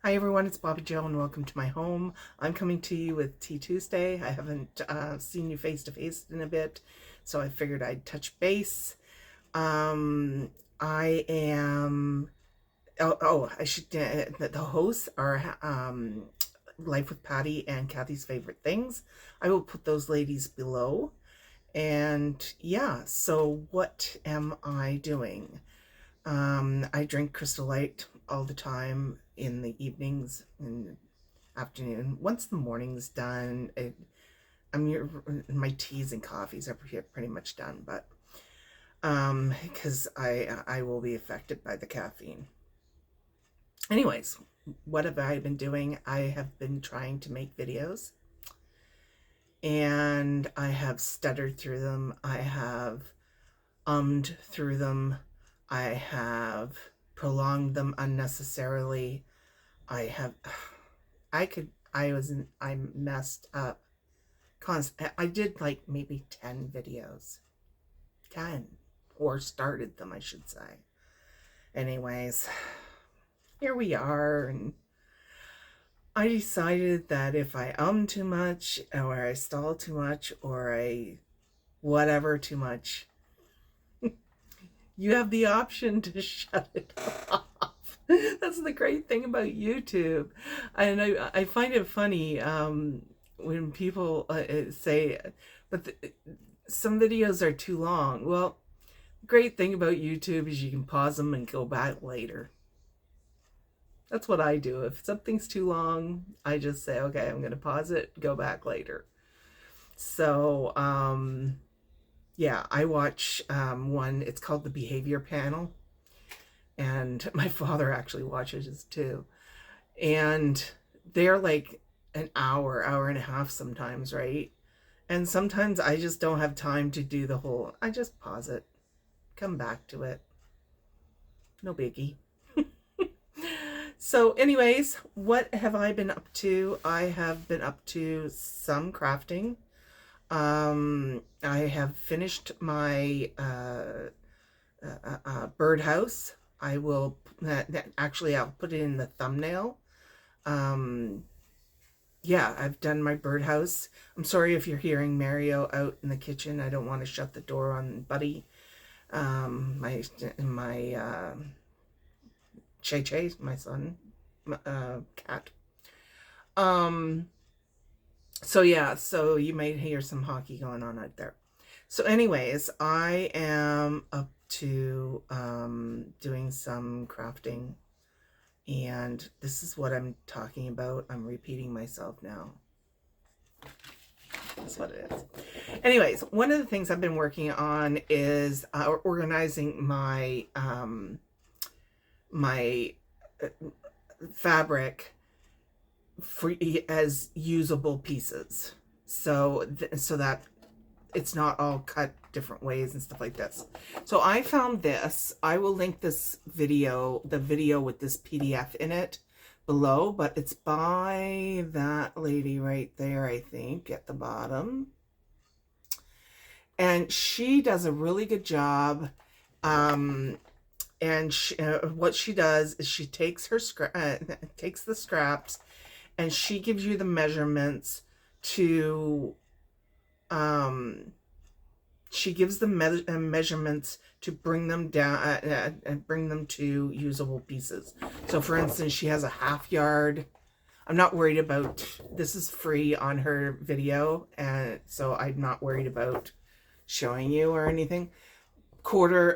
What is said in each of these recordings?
Hi everyone, it's Bobbi-Jo and welcome to my home. I'm coming to you with Tea Tuesday. I haven't seen you face to face in a bit, so I figured I'd touch base. I am, I should, the hosts are Life with Patty and Kathy's Favorite Things. I will put those ladies below. And yeah, so what am I doing? I drink Crystal Light all the time in the evenings and afternoon. Once the morning's done, my teas and coffees are pretty much done, but because I will be affected by the caffeine. Anyways, what have I been doing? I have been trying to make videos, and I have stuttered through them. I have ummed through them. I have prolonged them unnecessarily. I messed up. I did like maybe 10 videos. 10. Or started them, I should say. Anyways, here we are, and I decided that if I too much, or I stall too much, or I whatever too much, you have the option to shut it off. That's the great thing about YouTube. And I find it funny when people say, but some videos are too long. Well, the great thing about YouTube is you can pause them and go back later. That's what I do. If something's too long, I just say, okay, I'm going to pause it, go back later. So, yeah, I watch one, it's called The Behavior Panel. And my father actually watches it too. And they're like an hour and a half sometimes, right? And sometimes I just don't have time to do the whole, I just pause it, come back to it. No biggie. So anyways, what have I been up to? I have been up to some crafting. I have finished my birdhouse. I will, actually I'll put it in the thumbnail. Yeah, I've done my birdhouse. I'm sorry if you're hearing Mario out in the kitchen. I don't want to shut the door on Buddy. My Che, my son, cat. So yeah, so you might hear some hockey going on out there. So anyways, I am up to doing some crafting, and this is what I'm talking about. I'm repeating myself now. That's what it is. Anyways, one of the things I've been working on is organizing my fabric for as usable pieces, so that it's not all cut different ways and stuff like this. So I found this. I will link this video, the video with this PDF in it, below, but it's by that lady right there, I think, at the bottom. And she does a really good job. And what she does is she takes her takes the scraps, and she gives you the measurements to she gives the measurements to bring them down and bring them to usable pieces. So for instance, she has a half yard. I'm not worried about, this is free on her video, and so I'm not worried about showing you or anything. Quarter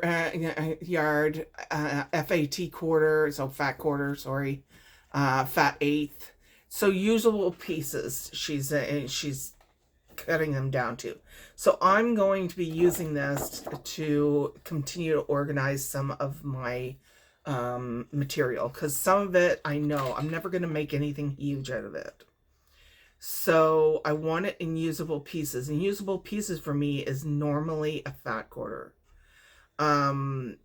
yard, FAT quarter, so fat quarter, sorry, fat eighth. So usable pieces she's cutting them down to. So I'm going to be using this to continue to organize some of my material, because some of it I know I'm never going to make anything huge out of it. So I want it in usable pieces, and usable pieces for me is normally a fat quarter. I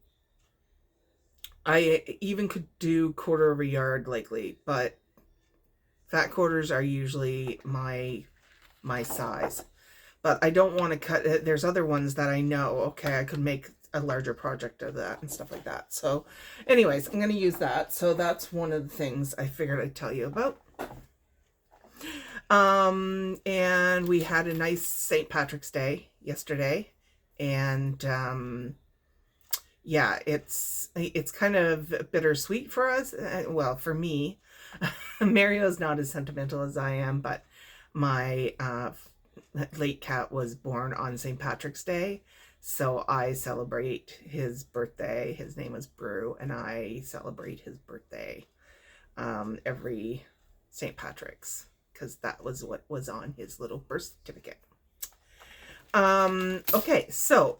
even could do quarter of a yard lately, but fat quarters are usually my size. But I don't want to cut it. There's other ones that I know, okay, I could make a larger project of that and stuff like that. So anyways, I'm going to use that. So that's one of the things I figured I'd tell you about. And we had a nice St. Patrick's Day yesterday, and yeah, it's kind of bittersweet for us. Well, for me, Mario's not as sentimental as I am, but my late cat was born on St. Patrick's Day, so I celebrate his birthday. His name is Brew, and I celebrate his birthday every St. Patrick's, because that was what was on his little birth certificate. Okay, so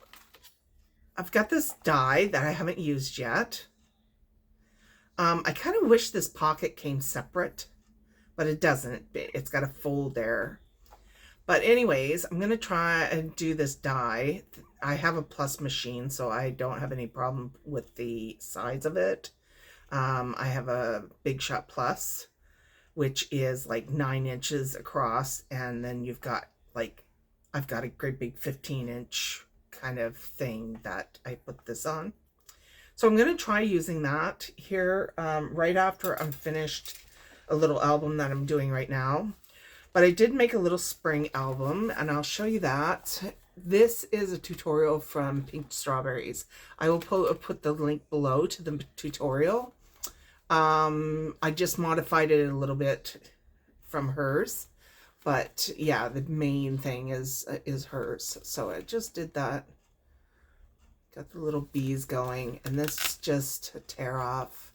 I've got this die that I haven't used yet. I kind of wish this pocket came separate, but it doesn't. It's got a fold there. But anyways, I'm going to try and do this die. I have a plus machine, so I don't have any problem with the size of it. I have a Big Shot Plus, which is like 9 inches across, and then you've got like, I've got a great big 15-inch kind of thing that I put this on. So I'm going to try using that here right after I'm finished a little album that I'm doing right now. But I did make a little spring album, and I'll show you that. This is a tutorial from Pink Strawberries. I will put the link below to the tutorial. I just modified it a little bit from hers, but yeah, the main thing is hers. So I just did that. Got the little bees going, and this is just a tear off,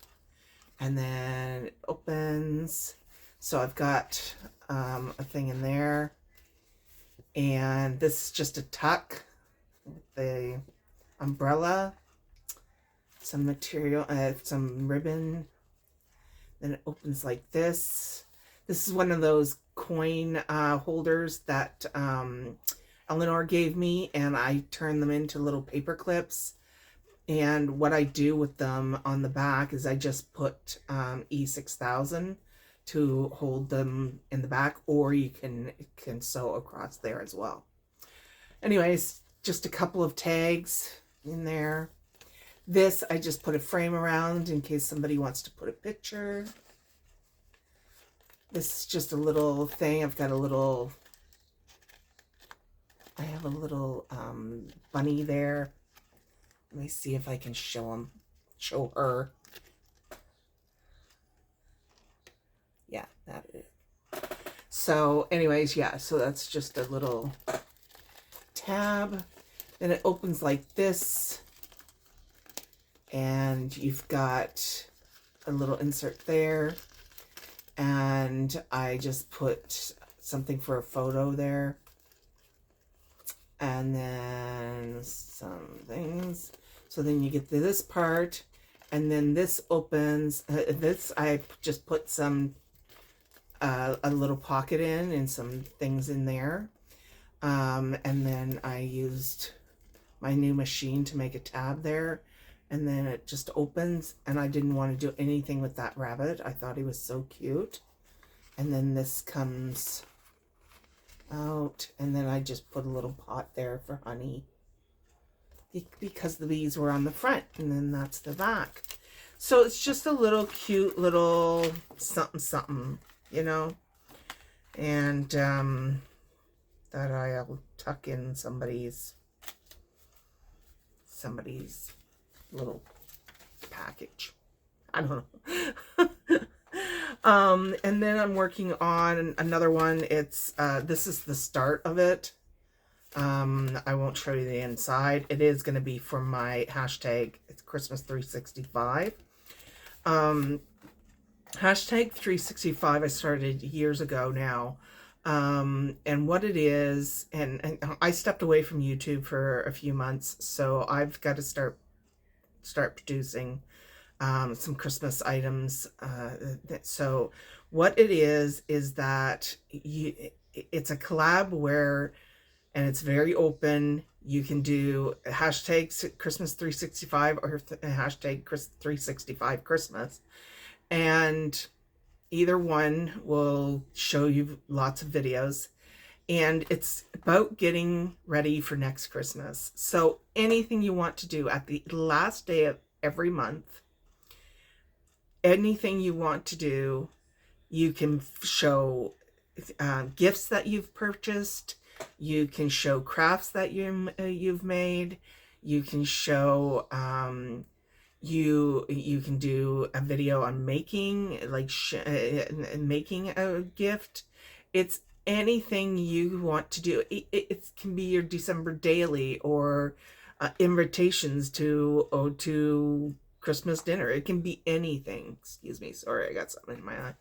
and then it opens. So I've got a thing in there, and this is just a tuck with the umbrella, some material, some ribbon. Then it opens like this. This is one of those coin holders that Eleanor gave me, and I turn them into little paper clips. And what I do with them on the back is I just put E6000 to hold them in the back, or you can sew across there as well. Anyways, just a couple of tags in there. This, I just put a frame around in case somebody wants to put a picture. This is just a little thing. I've got a little, I have a little bunny there. Let me see if I can show her. Yeah, that is. So anyways, yeah, so that's just a little tab. Then it opens like this, and you've got a little insert there, and I just put something for a photo there, and then some things. So then you get to this part, and then this opens. This I just put some a little pocket in and some things in there, and then I used my new machine to make a tab there, and then it just opens. And I didn't want to do anything with that rabbit. I thought he was so cute. And then this comes out, and then I just put a little pot there for honey because the bees were on the front, and then that's the back. So it's just a little cute little something something, you know, and that I'll tuck in somebody's little package. I don't know. And then I'm working on another one. It's this is the start of it. I won't show you the inside. It is going to be for my hashtag. It's Christmas 365. Hashtag 365 I started years ago now. And what it is, and I stepped away from YouTube for a few months, so I've got to start producing some Christmas items. So what it is that it's a collab where, and it's very open. You can do hashtag Christmas 365 or hashtag 365 Christmas, and either one will show you lots of videos. and it's about getting ready for next Christmas. So anything you want to do at the last day of every month, anything you want to do, you can show gifts that you've purchased. You can show crafts that you've made. You can show you can do a video on making making a gift. It's anything you want to do. It can be your December daily or invitations to Christmas dinner. It can be anything. Excuse me. Sorry, I got something in my eye.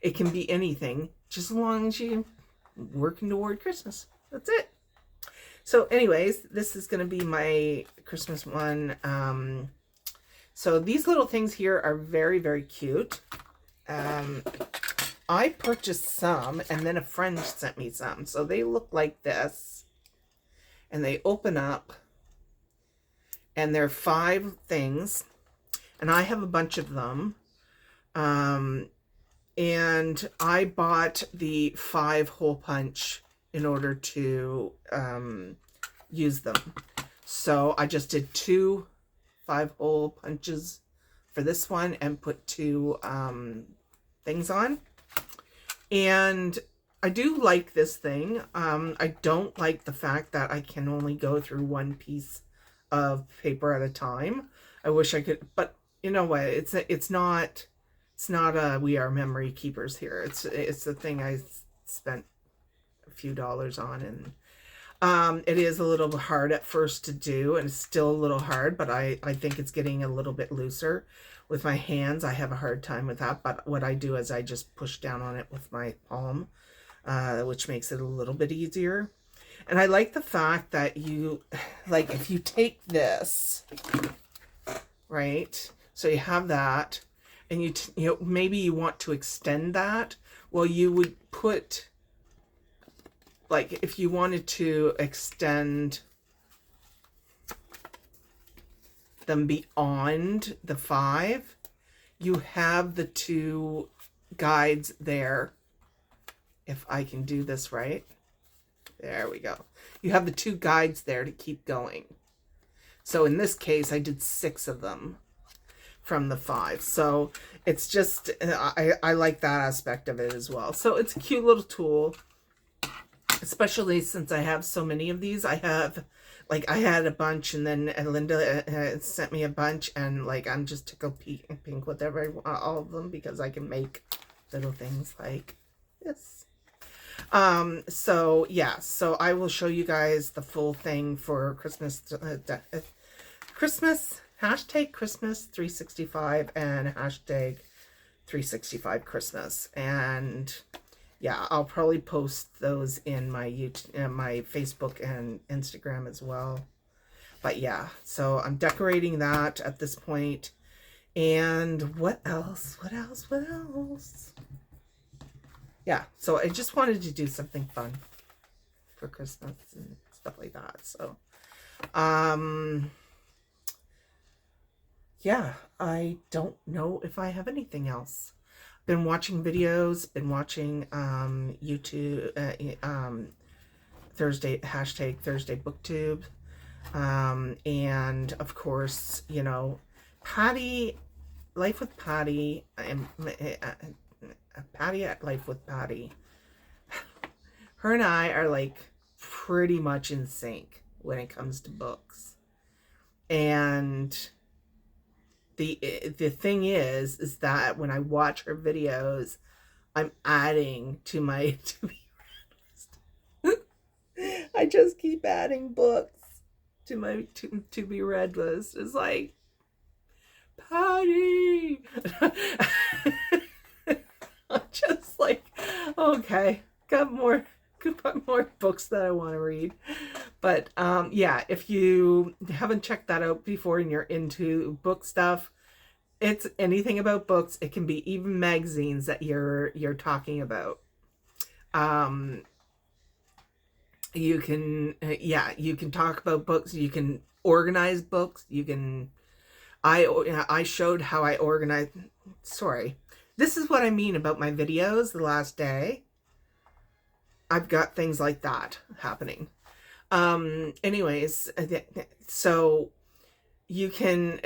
It can be anything, just as long as you're working toward Christmas. That's it. So anyways, this is going to be my Christmas one. So these little things here are very, very cute. I purchased some, and then a friend sent me some. So they look like this, and they open up, and they're 5 things, and I have a bunch of them. And I bought the 5 hole punch in order to use them. So I just did 2 5-hole punches for this one and put 2 things on. And I do like this thing. I don't like the fact that I can only go through 1 piece of paper at a time. I wish I could, but you know what? It's not a We Are Memory Keepers here. It's the thing I spent a few dollars on, and it is a little hard at first to do, and it's still a little hard, but I think it's getting a little bit looser. With my hands, I have a hard time with that, but what I do is I just push down on it with my palm, which makes it a little bit easier. And I like the fact that you, like, if you take this, right, so you have that, and you know, maybe you want to extend that, well, you would put, like, if you wanted to extend them beyond the 5, you have the 2 guides there. If I can do this right. There we go. You have the 2 guides there to keep going. So in this case, I did 6 of them from the 5. So it's just, I like that aspect of it as well. So it's a cute little tool, especially since I have so many of these. I have, like, I had a bunch, and then Linda sent me a bunch, and like, I'm just tickled pink with all of them, because I can make little things like this. So yeah, so I will show you guys the full thing for Christmas, hashtag Christmas 365 and hashtag 365 Christmas. And yeah, I'll probably post those in my YouTube, my Facebook and Instagram as well. But yeah, so I'm decorating that at this point. And what else? Yeah, so I just wanted to do something fun for Christmas and stuff like that. So, yeah, I don't know if I have anything else. Been watching videos, been watching YouTube, hashtag Thursday BookTube, and of course, you know, Patty, Life with Patty, and Patty at Life with Patty. Her and I are like pretty much in sync when it comes to books. And the thing is that when I watch her videos, I'm adding to my to-be read list. I just keep adding books to my to-be read list. It's like, Patty! I'm just like, okay, got more books that I want to read. But yeah, if you haven't checked that out before and you're into book stuff, it's anything about books. It can be even magazines that you're talking about. You can you can talk about books. You can organize books. You can. I showed how I organize. Sorry. This is what I mean about my videos the last day. I've got things like that happening. Anyways, so you can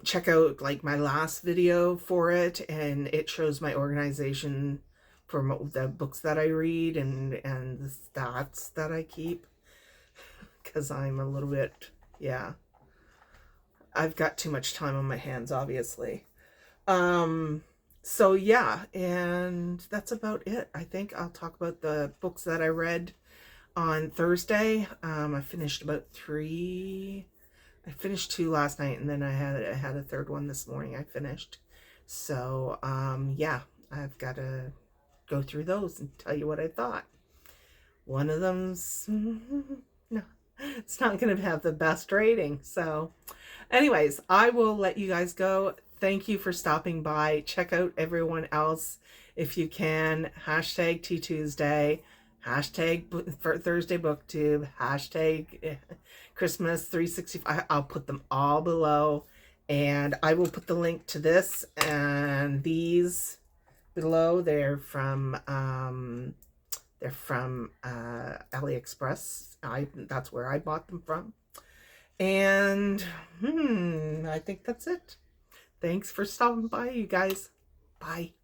check out like my last video for it, and it shows my organization for the books that I read and the stats that I keep, because I'm a little bit, yeah, I've got too much time on my hands, obviously. So yeah, and that's about it. I think I'll talk about the books that I read on Thursday. I finished about 3. I finished 2 last night, and then I had a third one this morning I finished. So, yeah, I've got to go through those and tell you what I thought. One of them's, no, it's not going to have the best rating. So, anyways, I will let you guys go. Thank you for stopping by. Check out everyone else if you can. Hashtag Tea Tuesday. Hashtag for Thursday Booktube. Hashtag Christmas 365. I'll put them all below. And I will put the link to this and these below. They're from AliExpress. That's where I bought them from. And I think that's it. Thanks for stopping by, you guys. Bye.